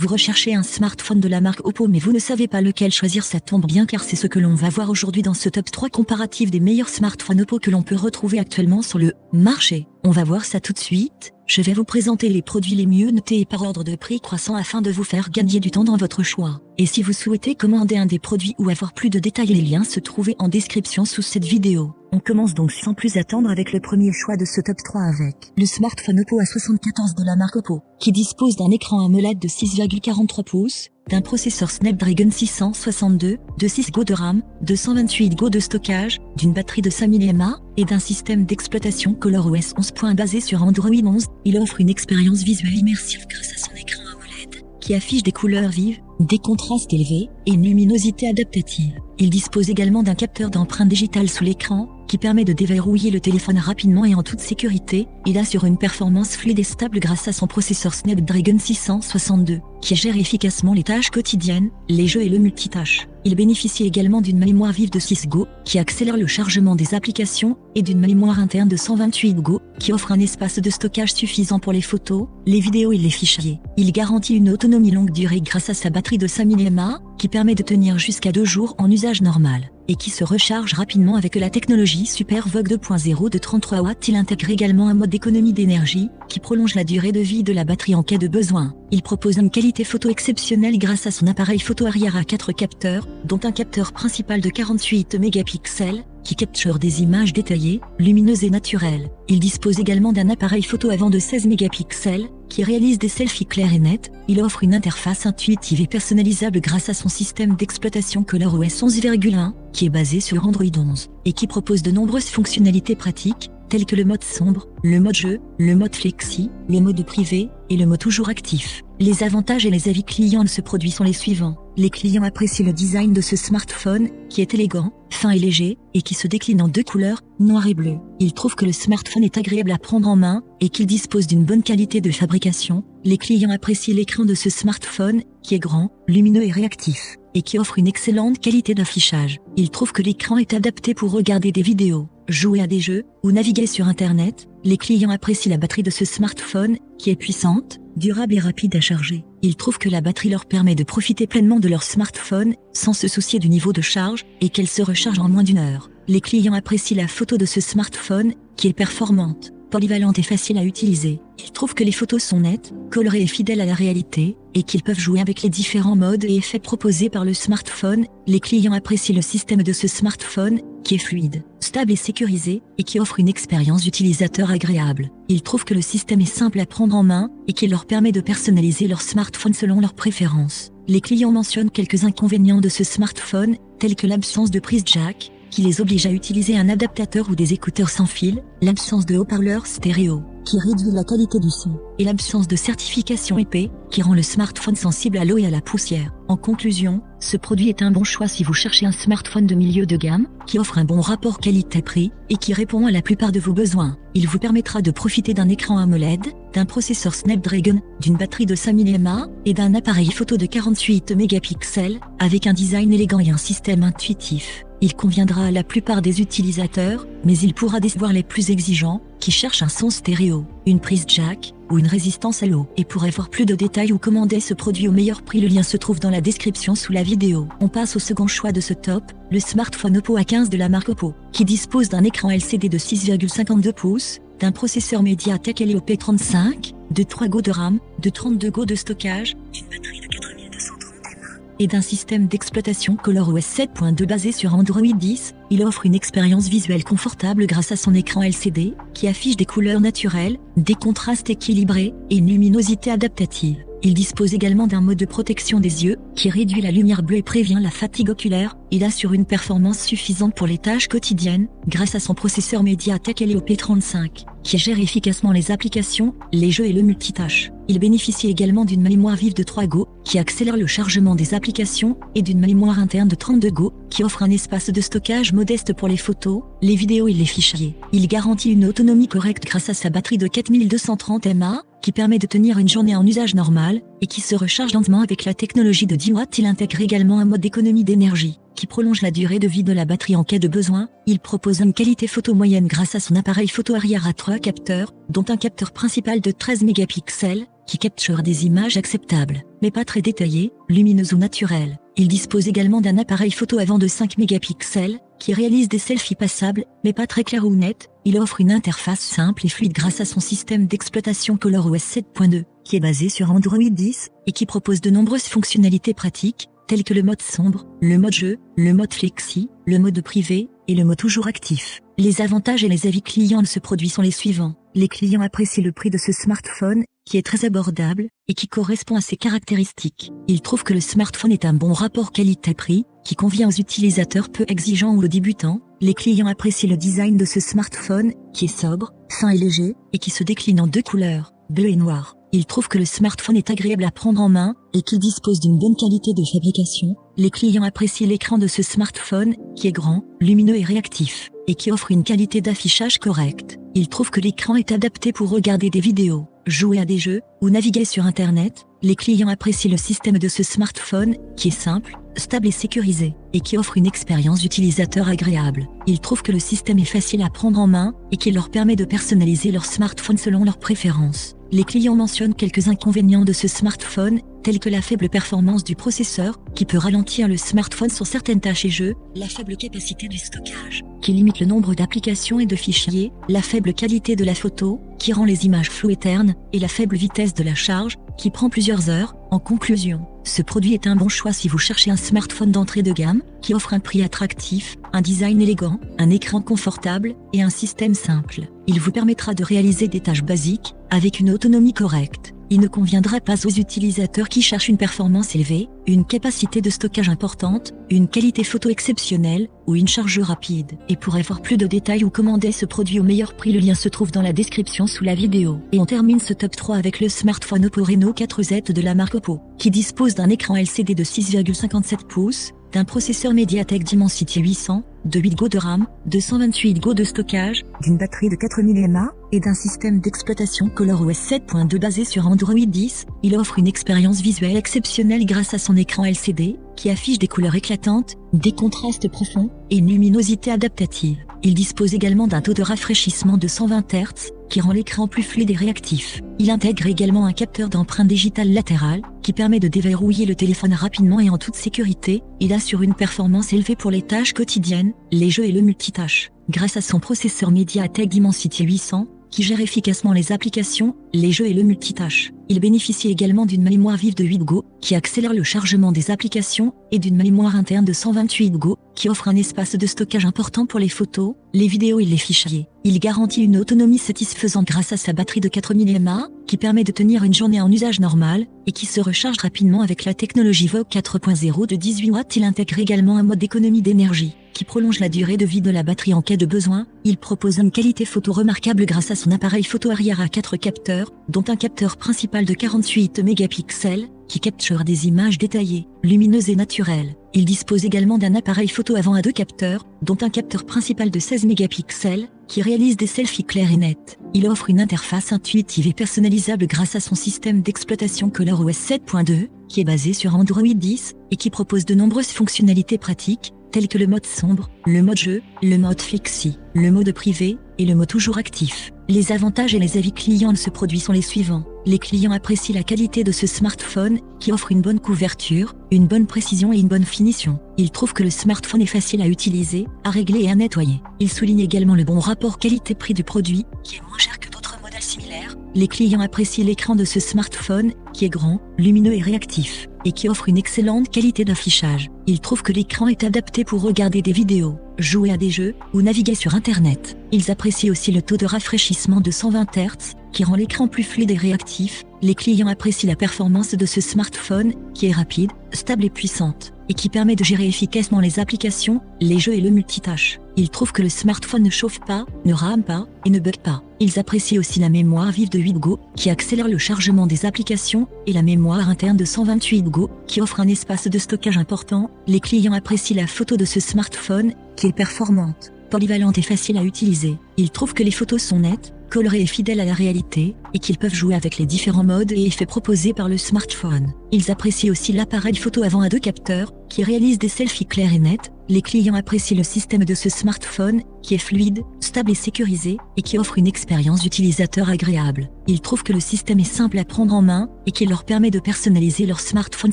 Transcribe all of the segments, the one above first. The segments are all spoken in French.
Vous recherchez un smartphone de la marque Oppo mais vous ne savez pas lequel choisir, ça tombe bien car c'est ce que l'on va voir aujourd'hui dans ce top 3 comparatif des meilleurs smartphones Oppo que l'on peut retrouver actuellement sur le marché. On va voir ça tout de suite. Je vais vous présenter les produits les mieux notés et par ordre de prix croissant afin de vous faire gagner du temps dans votre choix. Et si vous souhaitez commander un des produits ou avoir plus de détails, les liens se trouvent en description sous cette vidéo. On commence donc sans plus attendre avec le premier choix de ce top 3 avec le smartphone Oppo A74 de la marque Oppo, qui dispose d'un écran AMOLED de 6,43 pouces, d'un processeur Snapdragon 662, de 6 Go de RAM, de 128 Go de stockage, d'une batterie de 5000 mAh, et d'un système d'exploitation ColorOS 11. Basé sur Android 11, il offre une expérience visuelle immersive grâce à son écran AMOLED, qui affiche des couleurs vives, des contrastes élevés, et une luminosité adaptative. Il dispose également d'un capteur d'empreinte digitale sous l'écran, qui permet de déverrouiller le téléphone rapidement et en toute sécurité. Il assure une performance fluide et stable grâce à son processeur Snapdragon 662, qui gère efficacement les tâches quotidiennes, les jeux et le multitâche. Il bénéficie également d'une mémoire vive de 6 Go, qui accélère le chargement des applications, et d'une mémoire interne de 128 Go, qui offre un espace de stockage suffisant pour les photos, les vidéos et les fichiers. Il garantit une autonomie longue durée grâce à sa batterie de 5000 mAh, qui permet de tenir jusqu'à 2 jours en usage normal, et qui se recharge rapidement avec la technologie SuperVOOC 2.0 de 33 watts. Il intègre également un mode d'économie d'énergie, qui prolonge la durée de vie de la batterie en cas de besoin. Il propose une qualité photo exceptionnelle grâce à son appareil photo arrière à 4 capteurs, dont un capteur principal de 48 mégapixels, qui capture des images détaillées, lumineuses et naturelles. Il dispose également d'un appareil photo avant de 16 mégapixels, qui réalise des selfies clairs et nets. Il offre une interface intuitive et personnalisable grâce à son système d'exploitation ColorOS 11.1, qui est basé sur Android 11, et qui propose de nombreuses fonctionnalités pratiques, tels que le mode sombre, le mode jeu, le mode flexi, le mode privé, et le mode toujours actif. Les avantages et les avis clients de ce produit sont les suivants. Les clients apprécient le design de ce smartphone, qui est élégant, fin et léger, et qui se décline en 2 couleurs, noir et bleu. Ils trouvent que le smartphone est agréable à prendre en main, et qu'il dispose d'une bonne qualité de fabrication. Les clients apprécient l'écran de ce smartphone, qui est grand, lumineux et réactif, et qui offre une excellente qualité d'affichage. Ils trouvent que l'écran est adapté pour regarder des vidéos, jouer à des jeux, ou naviguer sur Internet. Les clients apprécient la batterie de ce smartphone, qui est puissante, durable et rapide à charger. Ils trouvent que la batterie leur permet de profiter pleinement de leur smartphone, sans se soucier du niveau de charge, et qu'elle se recharge en moins d'1 heure. Les clients apprécient la photo de ce smartphone, qui est performante, polyvalente et facile à utiliser. Ils trouvent que les photos sont nettes, colorées et fidèles à la réalité, et qu'ils peuvent jouer avec les différents modes et effets proposés par le smartphone. Les clients apprécient le système de ce smartphone, qui est fluide, stable et sécurisé, et qui offre une expérience utilisateur agréable. Ils trouvent que le système est simple à prendre en main, et qu'il leur permet de personnaliser leur smartphone selon leurs préférences. Les clients mentionnent quelques inconvénients de ce smartphone, tels que l'absence de prise jack, qui les oblige à utiliser un adaptateur ou des écouteurs sans fil, l'absence de haut-parleurs stéréo, qui réduit la qualité du son, et l'absence de certification IP, qui rend le smartphone sensible à l'eau et à la poussière. En conclusion, ce produit est un bon choix si vous cherchez un smartphone de milieu de gamme, qui offre un bon rapport qualité-prix, et qui répond à la plupart de vos besoins. Il vous permettra de profiter d'un écran AMOLED, d'un processeur Snapdragon, d'une batterie de 5000 mAh, et d'un appareil photo de 48 mégapixels, avec un design élégant et un système intuitif. Il conviendra à la plupart des utilisateurs, mais il pourra décevoir les plus exigeants, qui cherchent un son stéréo, une prise jack, ou une résistance à l'eau. Et pour avoir plus de détails ou commander ce produit au meilleur prix, le lien se trouve dans la description sous la vidéo. On passe au second choix de ce top, le smartphone Oppo A15 de la marque Oppo, qui dispose d'un écran LCD de 6,52 pouces, d'un processeur MediaTek Helio P35, de 3 Go de RAM, de 32 Go de stockage, d'une batterie de 4230 mAh, et d'un système d'exploitation ColorOS 7.2 basé sur Android 10. Il offre une expérience visuelle confortable grâce à son écran LCD, qui affiche des couleurs naturelles, des contrastes équilibrés, et une luminosité adaptative. Il dispose également d'un mode de protection des yeux, qui réduit la lumière bleue et prévient la fatigue oculaire. Il assure une performance suffisante pour les tâches quotidiennes, grâce à son processeur MediaTek Helio P35, qui gère efficacement les applications, les jeux et le multitâche. Il bénéficie également d'une mémoire vive de 3 Go, qui accélère le chargement des applications, et d'une mémoire interne de 32 Go, qui offre un espace de stockage modeste pour les photos, les vidéos et les fichiers. Il garantit une autonomie correcte grâce à sa batterie de 4230 mAh, qui permet de tenir une journée en usage normal, et qui se recharge lentement avec la technologie de 10 watts. Il intègre également un mode d'économie d'énergie, qui prolonge la durée de vie de la batterie en cas de besoin. Il propose une qualité photo moyenne grâce à son appareil photo arrière à 3 capteurs, dont un capteur principal de 13 mégapixels, qui capture des images acceptables, mais pas très détaillées, lumineuses ou naturelles. Il dispose également d'un appareil photo avant de 5 mégapixels, qui réalise des selfies passables, mais pas très clairs ou nets. Il offre une interface simple et fluide grâce à son système d'exploitation ColorOS 7.2, qui est basé sur Android 10, et qui propose de nombreuses fonctionnalités pratiques, telles que le mode sombre, le mode jeu, le mode flexi, le mode privé, et le mode toujours actif. Les avantages et les avis clients de ce produit sont les suivants. Les clients apprécient le prix de ce smartphone, qui est très abordable, et qui correspond à ses caractéristiques. Ils trouvent que le smartphone est un bon rapport qualité-prix, qui convient aux utilisateurs peu exigeants ou aux débutants. Les clients apprécient le design de ce smartphone, qui est sobre, fin et léger, et qui se décline en deux couleurs, bleu et noir. Ils trouvent que le smartphone est agréable à prendre en main, et qu'il dispose d'une bonne qualité de fabrication. Les clients apprécient l'écran de ce smartphone, qui est grand, lumineux et réactif, et qui offre une qualité d'affichage correcte. Ils trouvent que l'écran est adapté pour regarder des vidéos, jouer à des jeux, ou naviguer sur Internet. Les clients apprécient le système de ce smartphone, qui est simple, stable et sécurisé, et qui offre une expérience utilisateur agréable. Ils trouvent que le système est facile à prendre en main, et qu'il leur permet de personnaliser leur smartphone selon leurs préférences. Les clients mentionnent quelques inconvénients de ce smartphone, tels que la faible performance du processeur, qui peut ralentir le smartphone sur certaines tâches et jeux, la faible capacité du stockage, qui limite le nombre d'applications et de fichiers, la faible qualité de la photo, qui rend les images floues et ternes, et la faible vitesse de la charge, qui prend plusieurs heures. En conclusion, ce produit est un bon choix si vous cherchez un smartphone d'entrée de gamme, qui offre un prix attractif, un design élégant, un écran confortable, et un système simple. Il vous permettra de réaliser des tâches basiques, avec une autonomie correcte. Il ne conviendra pas aux utilisateurs qui cherchent une performance élevée, une capacité de stockage importante, une qualité photo exceptionnelle, ou une charge rapide. Et pour avoir plus de détails ou commander ce produit au meilleur prix, le lien se trouve dans la description sous la vidéo. Et on termine ce top 3 avec le smartphone Oppo Reno 4Z de la marque Oppo, qui dispose d'un écran LCD de 6,57 pouces, d'un processeur Mediatek Dimensity 800, de 8 Go de RAM, de 128 Go de stockage, d'une batterie de 4000 mAh, et d'un système d'exploitation ColorOS 7.2 basé sur Android 10. Il offre une expérience visuelle exceptionnelle grâce à son écran LCD, qui affiche des couleurs éclatantes, des contrastes profonds, et une luminosité adaptative. Il dispose également d'un taux de rafraîchissement de 120 Hz, qui rend l'écran plus fluide et réactif. Il intègre également un capteur d'empreinte digitale latérale, qui permet de déverrouiller le téléphone rapidement et en toute sécurité. Il assure une performance élevée pour les tâches quotidiennes, les jeux et le multitâche. Grâce à son processeur Mediatek Dimensity 800, qui gère efficacement les applications, les jeux et le multitâche. Il bénéficie également d'une mémoire vive de 8 Go, qui accélère le chargement des applications, et d'une mémoire interne de 128 Go, qui offre un espace de stockage important pour les photos, les vidéos et les fichiers. Il garantit une autonomie satisfaisante grâce à sa batterie de 4000 mAh, qui permet de tenir une journée en usage normal, et qui se recharge rapidement avec la technologie VOOC 4.0 de 18 watts. Il intègre également un mode d'économie d'énergie, qui prolonge la durée de vie de la batterie en cas de besoin. Il propose une qualité photo remarquable grâce à son appareil photo arrière à 4 capteurs, dont un capteur principal de 48 mégapixels, qui capture des images détaillées, lumineuses et naturelles. Il dispose également d'un appareil photo avant à 2 capteurs, dont un capteur principal de 16 mégapixels, qui réalise des selfies clairs et nets. Il offre une interface intuitive et personnalisable grâce à son système d'exploitation ColorOS 7.2, qui est basé sur Android 10, et qui propose de nombreuses fonctionnalités pratiques, tels que le mode sombre, le mode jeu, le mode flexi, le mode privé, et le mode toujours actif. Les avantages et les avis clients de ce produit sont les suivants. Les clients apprécient la qualité de ce smartphone, qui offre une bonne couverture, une bonne précision et une bonne finition. Ils trouvent que le smartphone est facile à utiliser, à régler et à nettoyer. Ils soulignent également le bon rapport qualité-prix du produit, qui est moins cher que d'autres modèles similaires. Les clients apprécient l'écran de ce smartphone, qui est grand, lumineux et réactif, et qui offre une excellente qualité d'affichage. Ils trouvent que l'écran est adapté pour regarder des vidéos, jouer à des jeux, ou naviguer sur Internet. Ils apprécient aussi le taux de rafraîchissement de 120 Hz, qui rend l'écran plus fluide et réactif. Les clients apprécient la performance de ce smartphone, qui est rapide, stable et puissante, et qui permet de gérer efficacement les applications, les jeux et le multitâche. Ils trouvent que le smartphone ne chauffe pas, ne rame pas, et ne bug pas. Ils apprécient aussi la mémoire vive de 8 Go, qui accélère le chargement des applications, et la mémoire interne de 128 Go, qui offre un espace de stockage important. Les clients apprécient la photo de ce smartphone, qui est performante, polyvalente et facile à utiliser. Ils trouvent que les photos sont nettes, colorées et fidèles à la réalité, et qu'ils peuvent jouer avec les différents modes et effets proposés par le smartphone. Ils apprécient aussi l'appareil photo avant à 2 capteurs, qui réalise des selfies clairs et nets, Les clients apprécient le système de ce smartphone, qui est fluide, stable et sécurisé, et qui offre une expérience d'utilisateur agréable. Ils trouvent que le système est simple à prendre en main, et qu'il leur permet de personnaliser leur smartphone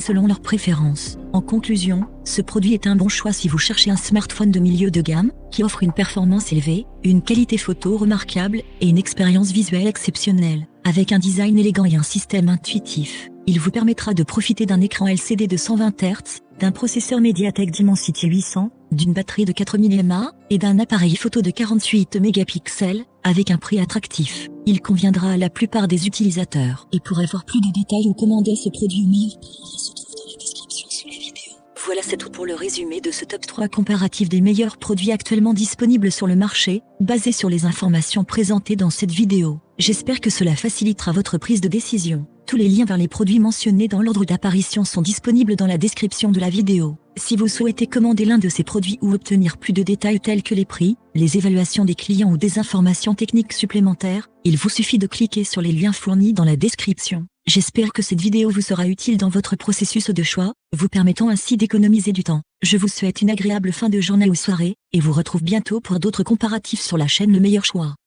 selon leurs préférences. En conclusion, ce produit est un bon choix si vous cherchez un smartphone de milieu de gamme, qui offre une performance élevée, une qualité photo remarquable, et une expérience visuelle exceptionnelle. Avec un design élégant et un système intuitif, il vous permettra de profiter d'un écran LCD de 120 Hz, d'un processeur Mediatek Dimensity 800, d'une batterie de 4000 mAh, et d'un appareil photo de 48 mégapixels, avec un prix attractif. Il conviendra à la plupart des utilisateurs. Et pour avoir plus de détails ou commander ce produit au meilleur prix, il se trouve dans la description sous la vidéo. Voilà, c'est tout pour le résumé de ce top 3 comparatif des meilleurs produits actuellement disponibles sur le marché, basé sur les informations présentées dans cette vidéo. J'espère que cela facilitera votre prise de décision. Tous les liens vers les produits mentionnés dans l'ordre d'apparition sont disponibles dans la description de la vidéo. Si vous souhaitez commander l'un de ces produits ou obtenir plus de détails tels que les prix, les évaluations des clients ou des informations techniques supplémentaires, il vous suffit de cliquer sur les liens fournis dans la description. J'espère que cette vidéo vous sera utile dans votre processus de choix, vous permettant ainsi d'économiser du temps. Je vous souhaite une agréable fin de journée ou soirée, et vous retrouve bientôt pour d'autres comparatifs sur la chaîne Le Meilleur Choix.